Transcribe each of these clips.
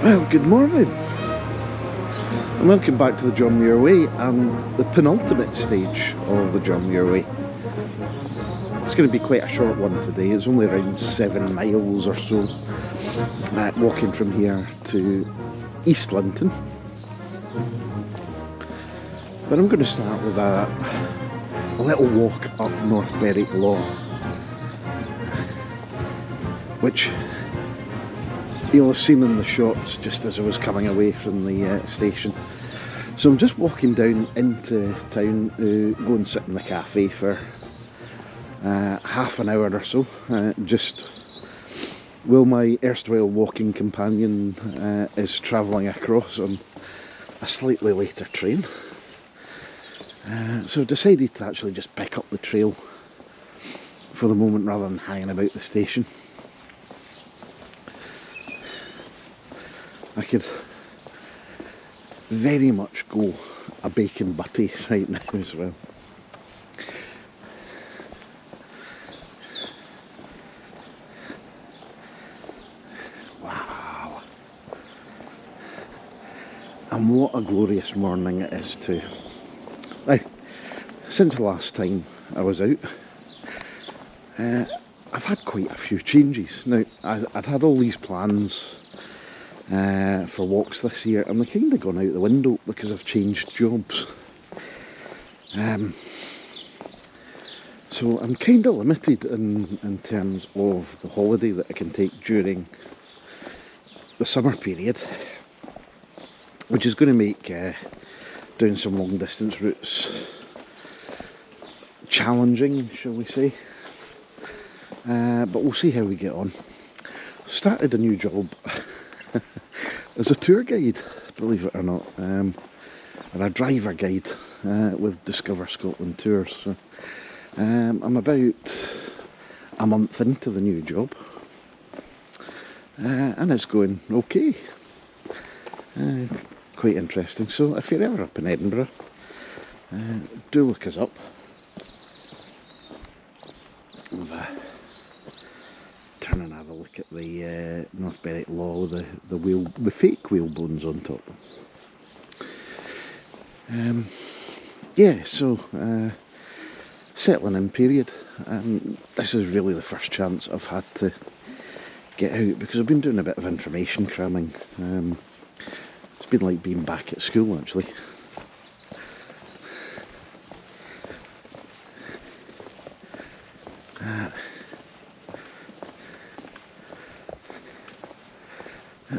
Well, good morning and welcome back to the John Muir Way and the penultimate stage of the John Muir Way. It's going to be quite a short one today. It's only around 7 miles or so, walking from here to East Linton. But I'm going to start with a little walk up North Berwick Law, which you'll have seen in the shots just as I was coming away from the station. So I'm just walking down into town to go and sit in the cafe for half an hour or so, just while my erstwhile walking companion is travelling across on a slightly later train. So I decided to actually just pick up the trail for the moment rather than hanging about the station. I could very much go a bacon butty right now as well. Wow. And what a glorious morning it is too. Now, since the last time I was out, I've had quite a few changes. Now, I'd had all these plans for walks this year, and they're kind of gone out the window because I've changed jobs. So I'm kind of limited in terms of the holiday that I can take during the summer period, which is going to make doing some long distance routes challenging, shall we say. But we'll see how we get on. I've started a new job as a tour guide, believe it or not, or a driver guide with Discover Scotland Tours. So, I'm about a month into the new job, and it's going okay. Quite interesting. So if you're ever up in Edinburgh, do look us up. Turn and have a look at the North Berwick Law, the fake whalebones on top. So settling in period. This is really the first chance I've had to get out because I've been doing a bit of information cramming. It's been like being back at school actually.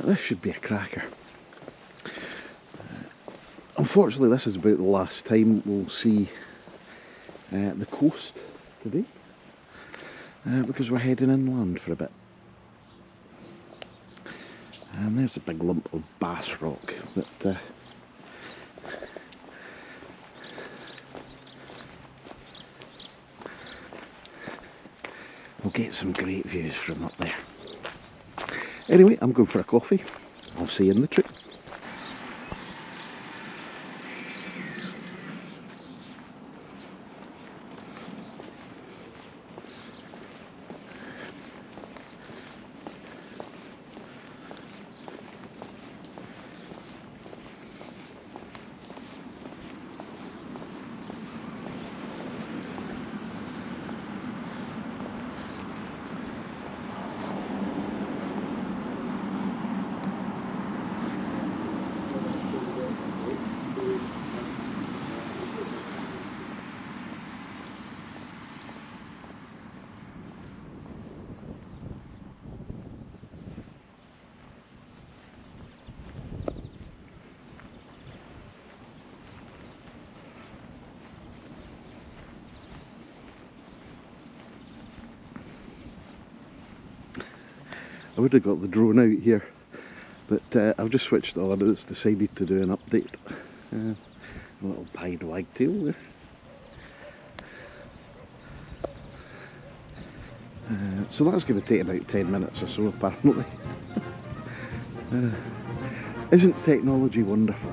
This should be a cracker. Unfortunately, this is about the last time we'll see the coast today, because we're heading inland for a bit. And there's a big lump of bass rock that we'll get some great views from up there. Anyway, I'm going for a coffee. I'll see you in the trip. I would have got the drone out here, but I've just switched on and it's decided to do an update. A little pied wagtail there. So that's going to take about 10 minutes or so apparently. Isn't technology wonderful?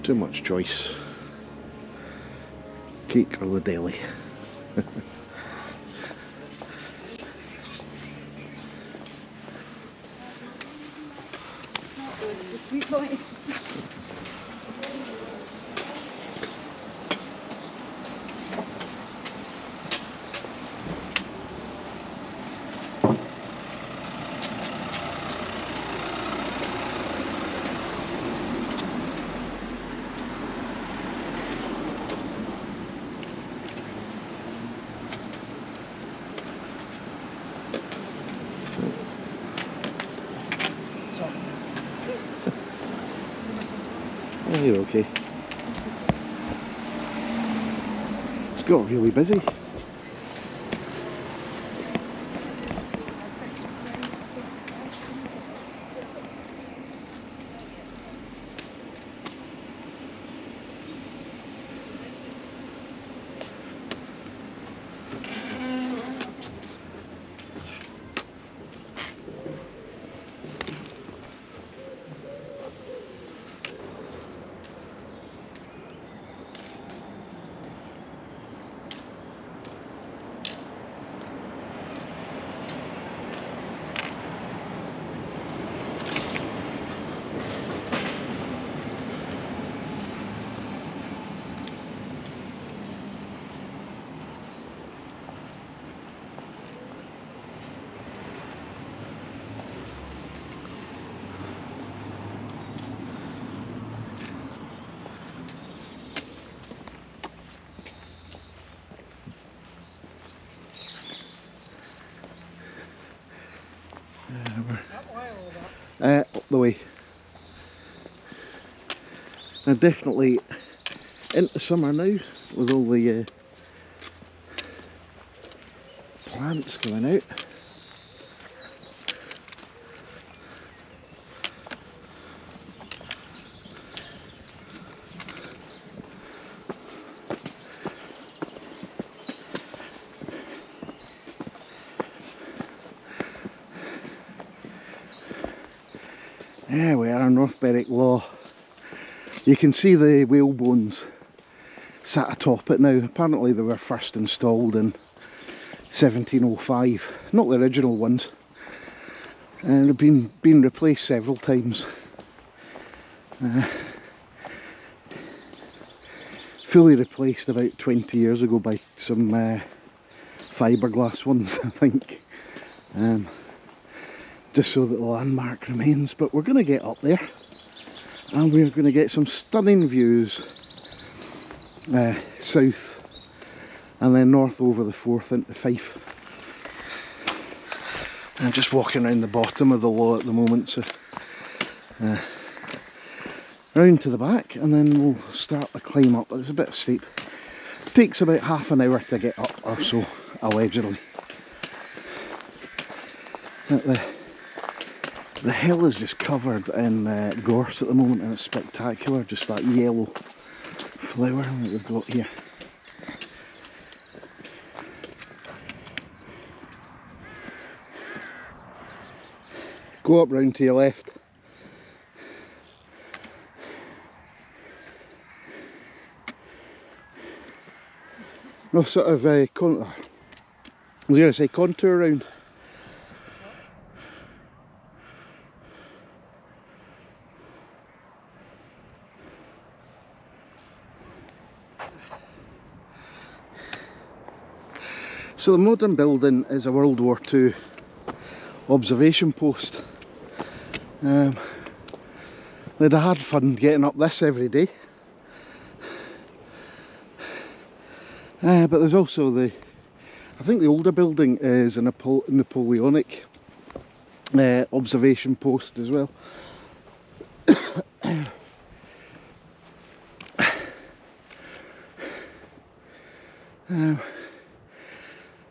Too much choice. Cake or the deli. The sweet boy. Oh, you're okay. It's got really busy. Up the way. And definitely into summer now with all the plants going out. There we are, North Berwick Law. You can see the whale bones sat atop it now. Apparently they were first installed in 1705, not the original ones, and they've been replaced several times. Fully replaced about 20 years ago by some fiberglass ones, I think. Just so that the landmark remains. But we're going to get up there and we're going to get some stunning views south and then north over the Forth into Fife. I'm just walking around the bottom of the Law at the moment, so round to the back and then we'll start the climb up. It's a bit steep. It takes about half an hour to get up or so, allegedly. The hill is just covered in gorse at the moment and it's spectacular, just that yellow flower that we've got here. Go up round to your left. No sort of I was going to say contour round. So the modern building is a World War II observation post. They'd have had fun getting up this every day. But there's also I think the older building is a Napoleonic observation post as well.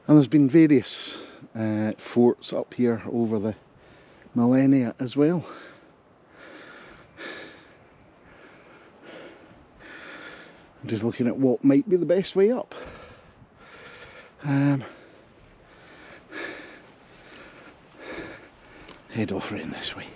And there's been various forts up here over the millennia as well. I'm just looking at what might be the best way up. Head off around this way.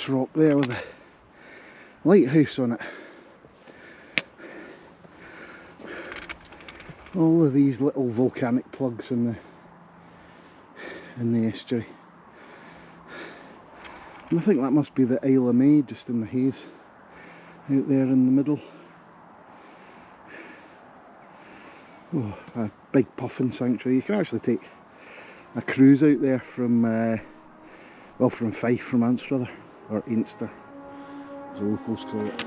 glass rock there with a lighthouse on it. All of these little volcanic plugs in the estuary. And I think that must be the Isle of May, just in the haze out there in the middle. Oh, a big puffin sanctuary. You can actually take a cruise out there from well, from Fife, from Anstruther, or Einster as the locals call it.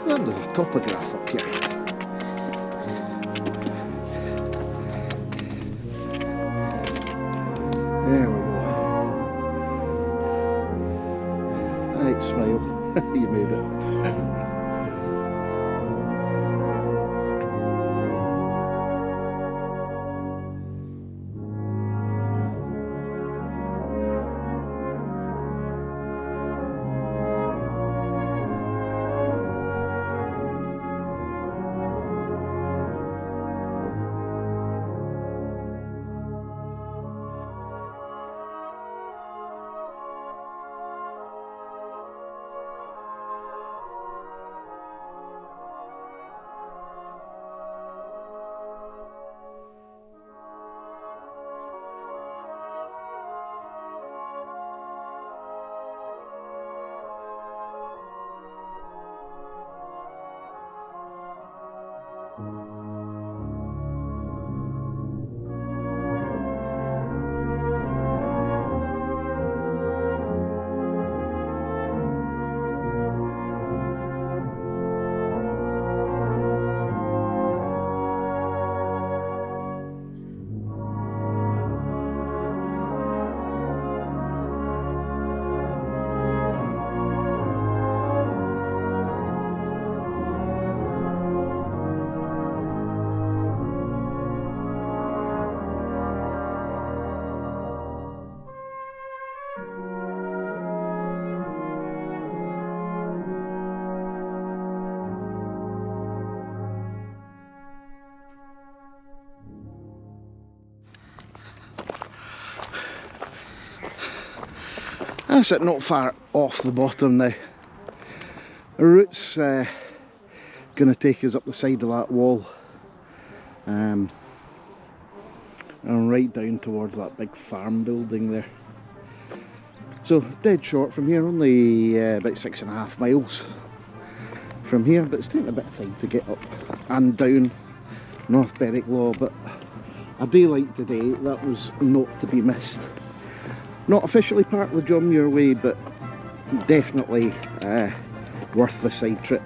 And there's a topograph up here. There we go. Right, smile. You made it. That's it, not far off the bottom now. The route's going to take us up the side of that wall and right down towards that big farm building there. So dead short from here, only about 6.5 miles from here, but it's taken a bit of time to get up and down North Berwick Law. But a day like today, that was not to be missed. Not officially part of the John Muir Way, but definitely worth the side trip.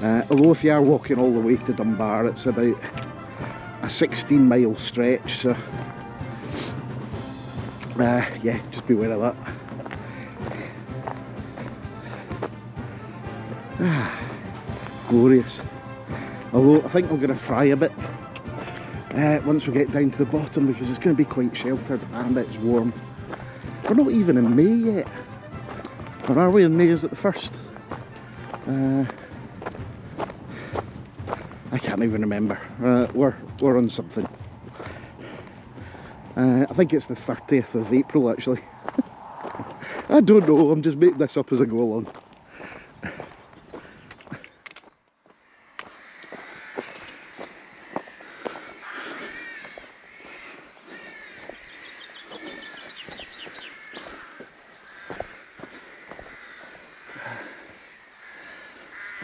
Although if you are walking all the way to Dunbar, it's about a 16-mile stretch, so yeah, just be aware of that. Glorious. Although I think we're going to fry a bit once we get down to the bottom, because it's going to be quite sheltered and it's warm. We're not even in May yet. Or are we in May? Is it the 1st? I can't even remember. We're on something. I think it's the 30th of April actually. I don't know, I'm just making this up as I go along.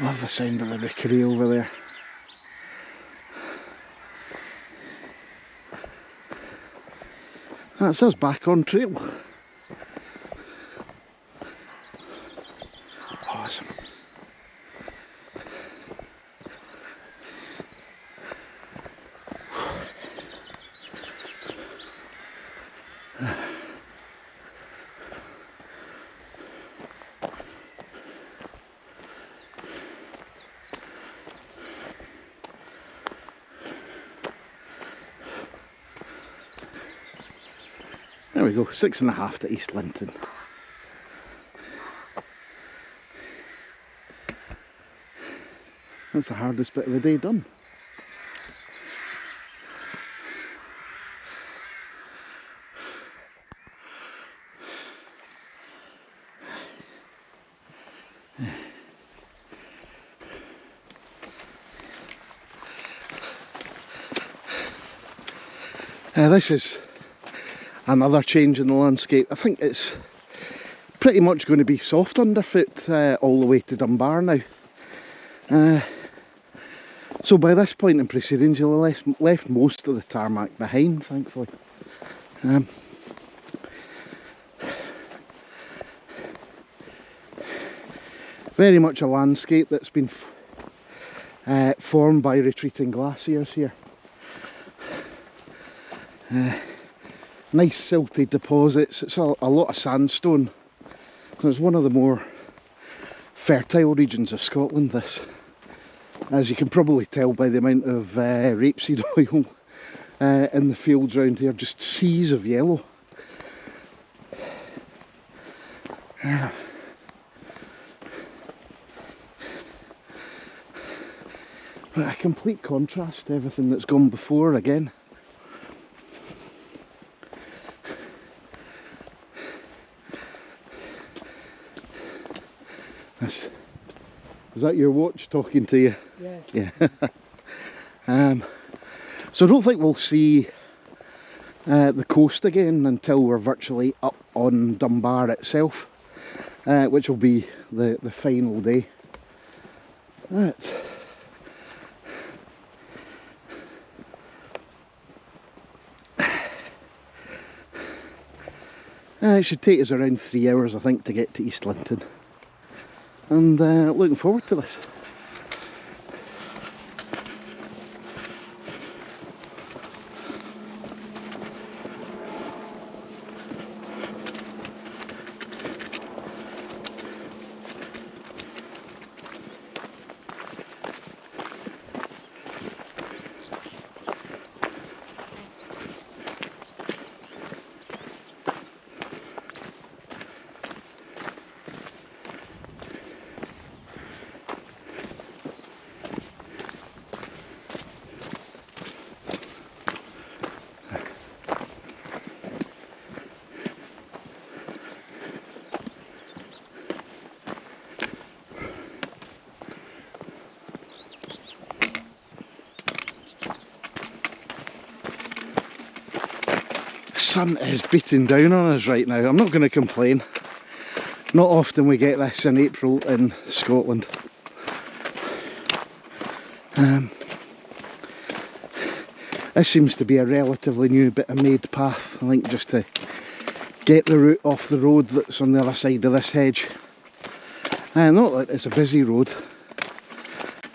Love the sound of the rookery over there. That's us back on trail. Awesome. There we go, 6.5 to East Linton. That's the hardest bit of the day done. This is another change in the landscape. I think it's pretty much going to be soft underfoot all the way to Dunbar now. So by this point in proceedings you'll have left most of the tarmac behind, thankfully. Very much a landscape that's been formed by retreating glaciers here. Nice silty deposits. It's a lot of sandstone. So it's one of the more fertile regions of Scotland, this. As you can probably tell by the amount of rapeseed oil in the fields around here, just seas of yellow. But a complete contrast to everything that's gone before again. Is that your watch talking to you? Yeah. Yeah. So I don't think we'll see the coast again until we're virtually up on Dunbar itself, which will be the final day. Right. It should take us around 3 hours, I think, to get to East Linton. And looking forward to this. The sun is beating down on us right now. I'm not going to complain. Not often we get this in April in Scotland. This seems to be a relatively new bit of made path, I think, just to get the route off the road that's on the other side of this hedge. Not that it's a busy road,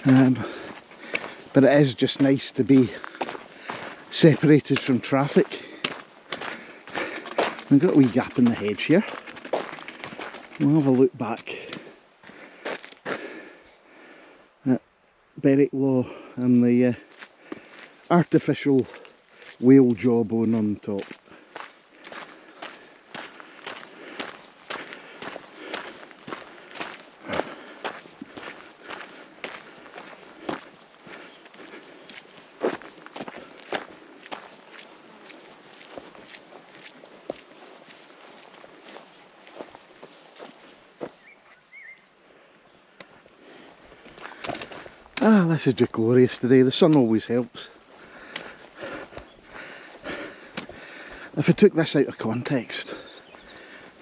but it is just nice to be separated from traffic. We've got a wee gap in the hedge here. We'll have a look back at Berwick Law and the artificial whale jawbone on top. This is just glorious today. The sun always helps. If I took this out of context,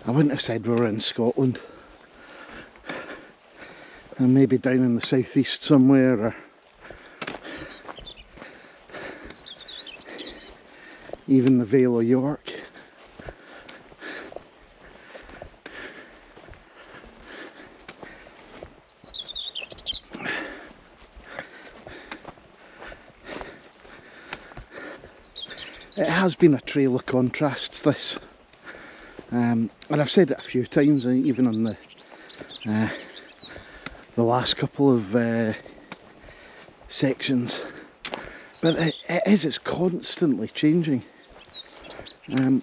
I wouldn't have said we were in Scotland. And maybe down in the southeast somewhere, or even the Vale of York. It has been a trail of contrasts, this, and I've said it a few times, even on the last couple of sections, but it's constantly changing, and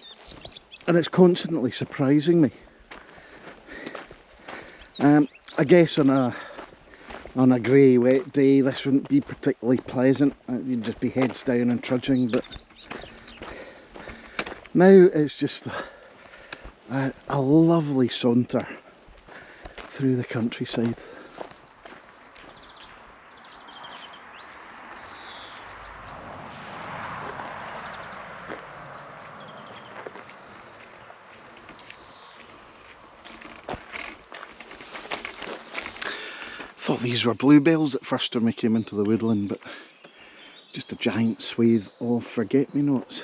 it's constantly surprising me. I guess on a grey, wet day this wouldn't be particularly pleasant. You'd just be heads down and trudging, but now it's just a lovely saunter through the countryside. Thought these were bluebells at first when we came into the woodland, but just a giant swathe of forget-me-nots.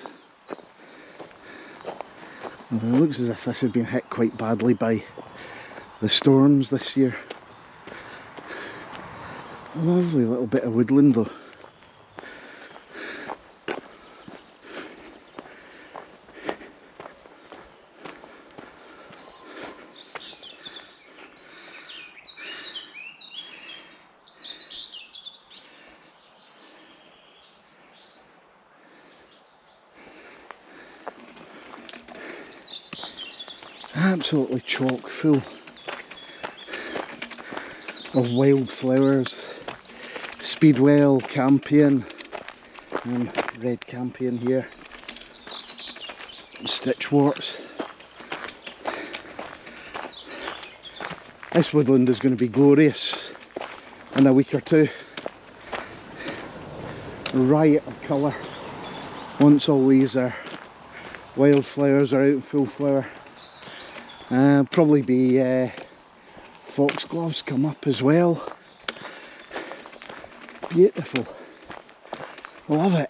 Well, it looks as if this had been hit quite badly by the storms this year. A lovely little bit of woodland though. Absolutely chock full of wildflowers, speedwell, campion, red campion here, stitchworts. This woodland is going to be glorious in a week or two. A riot of colour once all these wildflowers are out in full flower. Probably be foxgloves come up as well. Beautiful. Love it.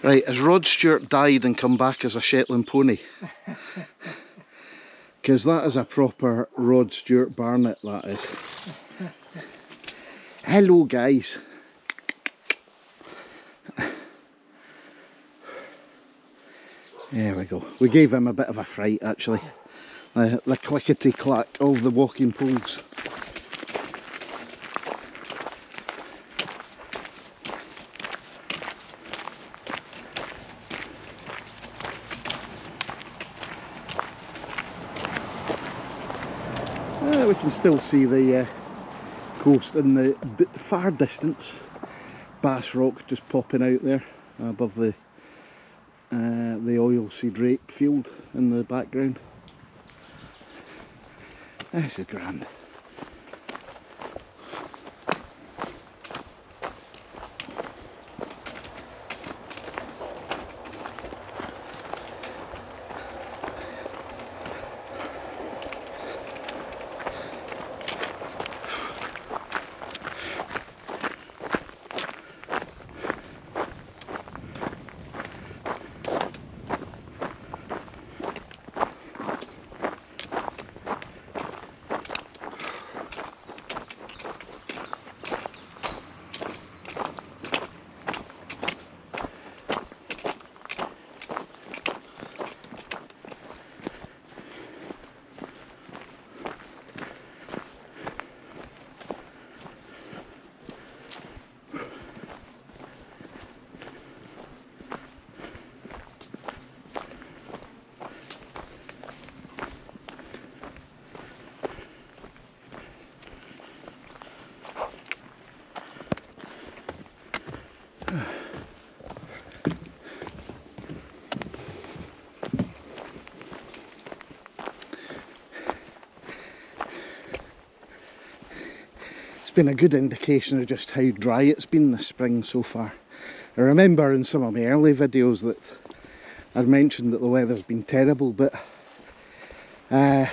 Right, has Rod Stewart died and come back as a Shetland pony? Because that is a proper Rod Stewart Barnet, that is. Hello guys. There we go. We gave him a bit of a fright actually. The clickety clack of the walking poles. We can still see the coast in the far distance. Bass Rock just popping out there above the oilseed rape field in the background. This is grand. Been a good indication of just how dry it's been this spring so far. I remember in some of my early videos that I'd mentioned that the weather's been terrible, but the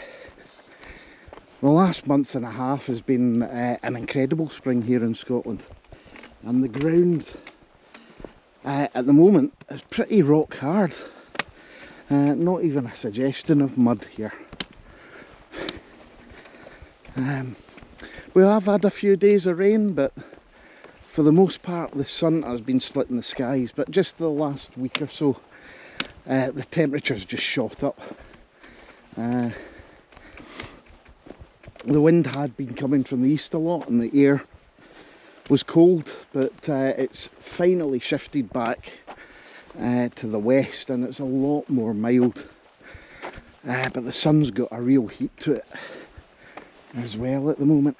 last month and a half has been an incredible spring here in Scotland, and the ground at the moment is pretty rock hard. Not even a suggestion of mud here. We have had a few days of rain, but for the most part the sun has been splitting the skies, but just the last week or so the temperature's just shot up. The wind had been coming from the east a lot and the air was cold, but it's finally shifted back to the west and it's a lot more mild. But the sun's got a real heat to it as well at the moment.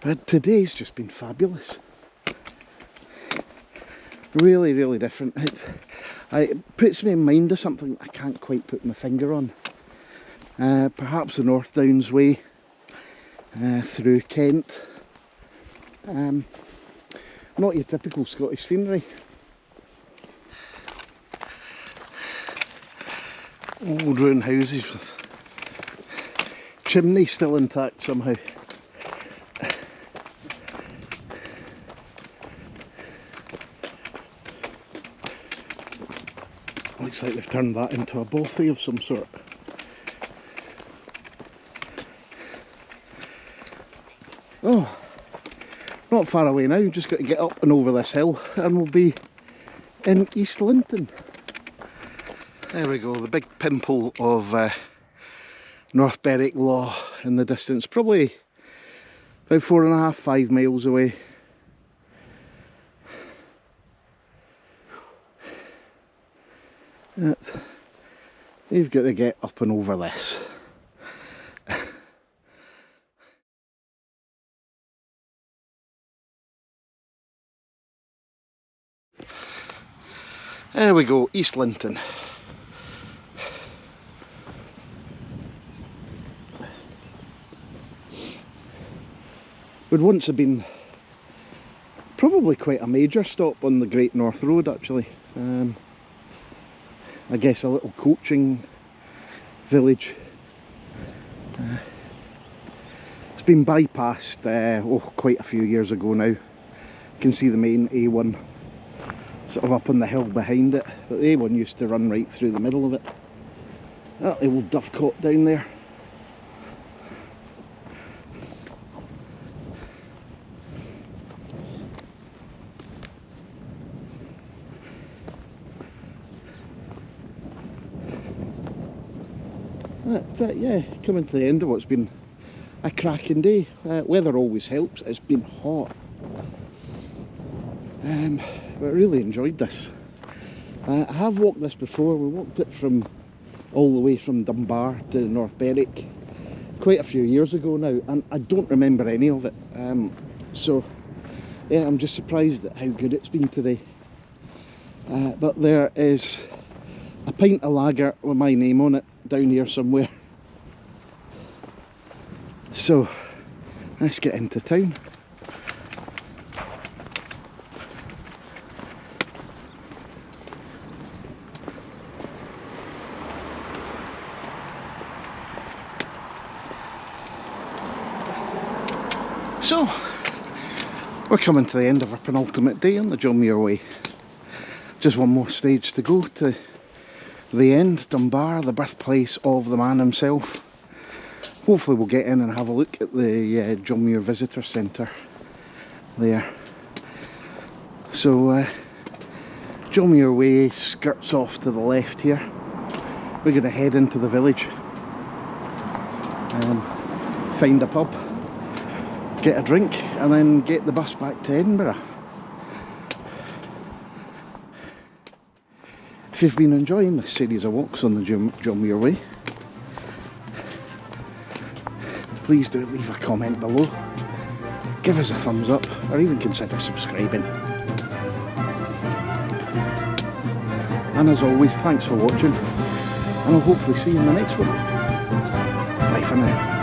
But today's just been fabulous. Really, really different. It puts me in mind of something I can't quite put my finger on. Perhaps the North Downs Way through Kent. Not your typical Scottish scenery. Old ruined houses with chimneys still intact somehow. Looks like they've turned that into a bothy of some sort. Oh, not far away now, just got to get up and over this hill and we'll be in East Linton. There we go, the big pimple of North Berwick Law in the distance, probably about 4.5 to 5 miles away. We've got to get up and over this. There we go, East Linton. Would once have been probably quite a major stop on the Great North Road actually. I guess a little coaching village. It's been bypassed quite a few years ago now. You can see the main A1 sort of up on the hill behind it, but the A1 used to run right through the middle of it. That old dovecot down there. But yeah, coming to the end of what's been a cracking day. Weather always helps. It's been hot, but I really enjoyed this. I have walked this before. We walked it from all the way from Dunbar to North Berwick quite a few years ago now, and I don't remember any of it. So yeah, I'm just surprised at how good it's been today. But there is a pint of lager with my name on it down here somewhere. So let's get into town. So we're coming to the end of our penultimate day on the John Muir Way. Just one more stage to go to the end, Dunbar, the birthplace of the man himself. Hopefully we'll get in and have a look at the John Muir Visitor Centre there. So John Muir Way skirts off to the left here. We're going to head into the village, find a pub, get a drink and then get the bus back to Edinburgh. If you've been enjoying this series of walks on the John Muir Way, please do leave a comment below, give us a thumbs up, or even consider subscribing. And as always, thanks for watching, and I'll hopefully see you in the next one. Bye for now.